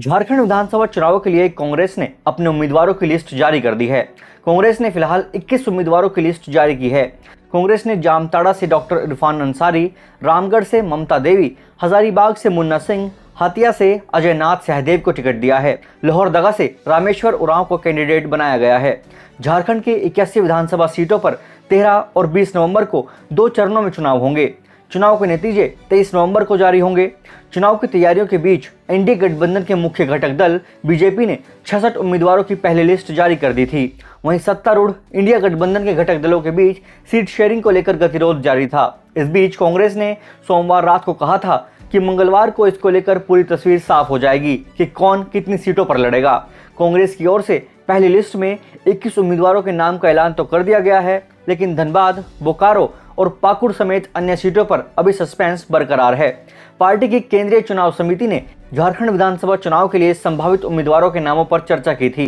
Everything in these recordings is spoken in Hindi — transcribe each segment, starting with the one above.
झारखंड विधानसभा चुनाव के लिए कांग्रेस ने अपने उम्मीदवारों की लिस्ट जारी कर दी है। कांग्रेस ने फिलहाल 21 उम्मीदवारों की लिस्ट जारी की है। कांग्रेस ने जामताड़ा से डॉक्टर इरफान अंसारी, रामगढ़ से ममता देवी, हजारीबाग से मुन्ना सिंह, हतिया से अजय नाथ सहदेव को टिकट दिया है। लोहरदगा से रामेश्वर उरांव को कैंडिडेट बनाया गया है। झारखंड के 81 विधानसभा सीटों पर 13 और 20 नवंबर को 2 चरणों में चुनाव होंगे। चुनाव के नतीजे 23 नवंबर को जारी होंगे। चुनाव की तैयारियों के बीच एनडीए गठबंधन के मुख्य घटक दल बीजेपी ने 66 उम्मीदवारों की पहली लिस्ट जारी कर दी थी। वहीं सत्तारूढ़ इंडिया गठबंधन के घटक दलों के बीच सीट शेयरिंग को लेकर गतिरोध जारी था। इस बीच कांग्रेस ने सोमवार रात को कहा था कि मंगलवार को इसको लेकर पूरी तस्वीर साफ हो जाएगी कि कौन कितनी सीटों पर लड़ेगा। कांग्रेस की ओर से पहली लिस्ट में 21 उम्मीदवारों के नाम का ऐलान तो कर दिया गया है, लेकिन धनबाद, बोकारो और पाकुड़ समेत अन्य सीटों पर अभी सस्पेंस बरकरार है। पार्टी की केंद्रीय चुनाव समिति ने झारखंड विधानसभा चुनाव के लिए संभावित उम्मीदवारों के नामों पर चर्चा की थी।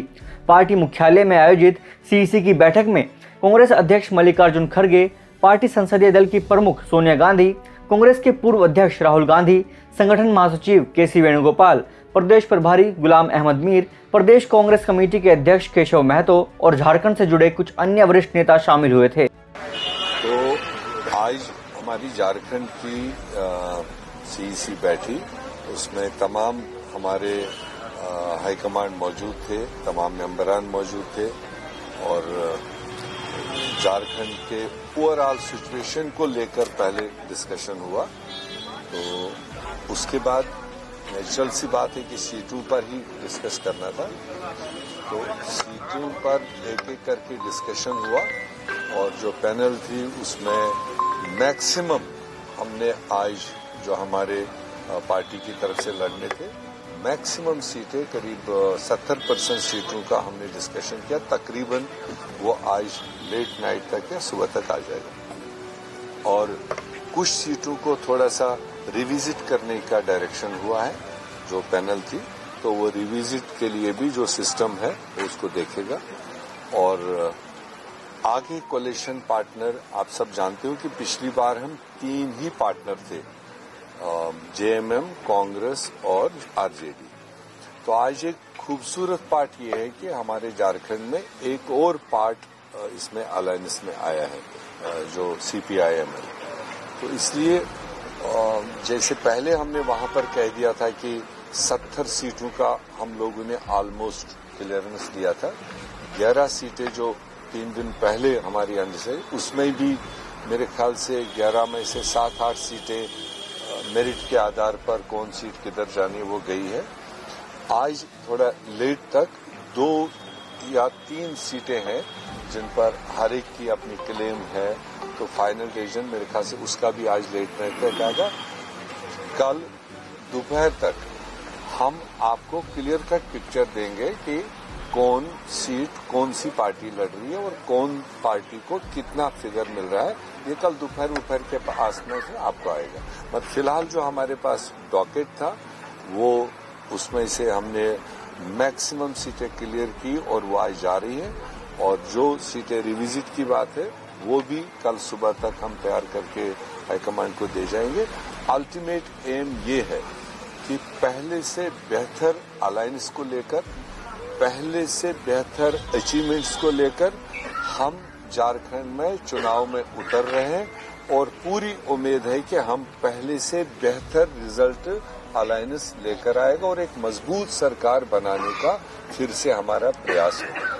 पार्टी मुख्यालय में आयोजित सीईसी की बैठक में कांग्रेस अध्यक्ष मल्लिकार्जुन खड़गे, पार्टी संसदीय दल की प्रमुख सोनिया गांधी, कांग्रेस के पूर्व अध्यक्ष राहुल गांधी, संगठन महासचिव केसी वेणुगोपाल, प्रदेश प्रभारी गुलाम अहमद मीर, प्रदेश कांग्रेस कमेटी के अध्यक्ष केशव महतो और झारखंड से जुड़े कुछ अन्य वरिष्ठ नेता शामिल हुए थे। तो आज हमारी झारखंड की सीईसी बैठी, उसमें तमाम हमारे हाईकमांड मौजूद थे, तमाम मेंबरान मौजूद थे और झारखंड के ओवरऑल सिचुएशन को लेकर पहले डिस्कशन हुआ। तो उसके बाद नेचुरल सी बात है कि सीटों पर ही डिस्कस करना था, तो सीटों पर एक एक करके डिस्कशन हुआ और जो पैनल थी उसमें मैक्सिमम हमने आज जो हमारे पार्टी की तरफ से लड़ने थे, मैक्सिमम सीटें करीब 70% सीटों का हमने डिस्कशन किया। तकरीबन वो आज लेट नाइट तक या सुबह तक आ जाएगा और कुछ सीटों को थोड़ा सा रिविजिट करने का डायरेक्शन हुआ है। जो पैनल थी तो वो रिविजिट के लिए भी जो सिस्टम है वो उसको देखेगा और आगे कोलिशन पार्टनर आप सब जानते हो कि पिछली बार हम 3 ही पार्टनर थे, जेएमएम, कांग्रेस और आरजेडी। तो आज एक खूबसूरत पार्ट ये है कि हमारे झारखंड में एक और पार्ट इसमें अलायंस में आया है, जो सीपीआईएम है। तो इसलिए जैसे पहले हमने वहां पर कह दिया था कि 70 सीटों का हम लोगों ने ऑलमोस्ट क्लियरेंस दिया था। 11 सीटें जो 3 दिन पहले हमारी अंदर से, उसमें भी मेरे ख्याल से 11 में से 7-8 सीटें मेरिट के आधार पर कौन सीट किधर जानी वो गई है। आज थोड़ा लेट तक 2 या 3 सीटें हैं जिन पर हर एक की अपनी क्लेम है, तो फाइनल डिसीजन मेरे ख्याल से उसका भी आज लेट नाइट तक आएगा। कल दोपहर तक हम आपको क्लियर कट पिक्चर देंगे कि कौन सीट कौन सी पार्टी लड़ रही है और कौन पार्टी को कितना फिगर मिल रहा है। ये कल दोपहर के आसपास से आपको आएगा। मगर फिलहाल जो हमारे पास डॉकेट था वो उसमें से हमने मैक्सिमम सीटें क्लियर की और वो आज जा रही है और जो सीटें रिविजिट की बात है वो भी कल सुबह तक हम तैयार करके हाईकमांड को दे जाएंगे। अल्टीमेट एम ये है कि पहले से बेहतर अलायंस को लेकर, पहले से बेहतर अचीवमेंट्स को लेकर हम झारखंड में चुनाव में उतर रहे हैं और पूरी उम्मीद है कि हम पहले से बेहतर रिजल्ट अलायंस लेकर आएगा और एक मजबूत सरकार बनाने का फिर से हमारा प्रयास है।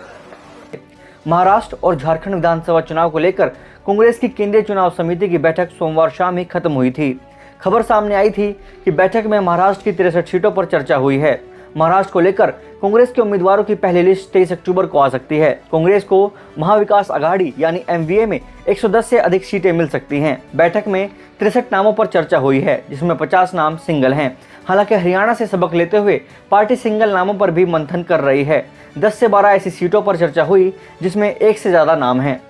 महाराष्ट्र और झारखंड विधानसभा चुनाव को लेकर कांग्रेस की केंद्रीय चुनाव समिति की बैठक सोमवार शाम ही खत्म हुई थी। खबर सामने आई थी कि बैठक में महाराष्ट्र की 63 सीटों पर चर्चा हुई है। महाराष्ट्र को लेकर कांग्रेस के उम्मीदवारों की पहली लिस्ट 23 अक्टूबर को आ सकती है। कांग्रेस को महाविकास आघाड़ी यानी एमवीए में 110 से अधिक सीटें मिल सकती हैं। बैठक में 63 नामों पर चर्चा हुई है, जिसमें 50 नाम सिंगल हैं। हालांकि हरियाणा से सबक लेते हुए पार्टी सिंगल नामों पर भी मंथन कर रही है। 10 से 12 ऐसी सीटों पर चर्चा हुई जिसमें 1 से ज्यादा नाम हैं।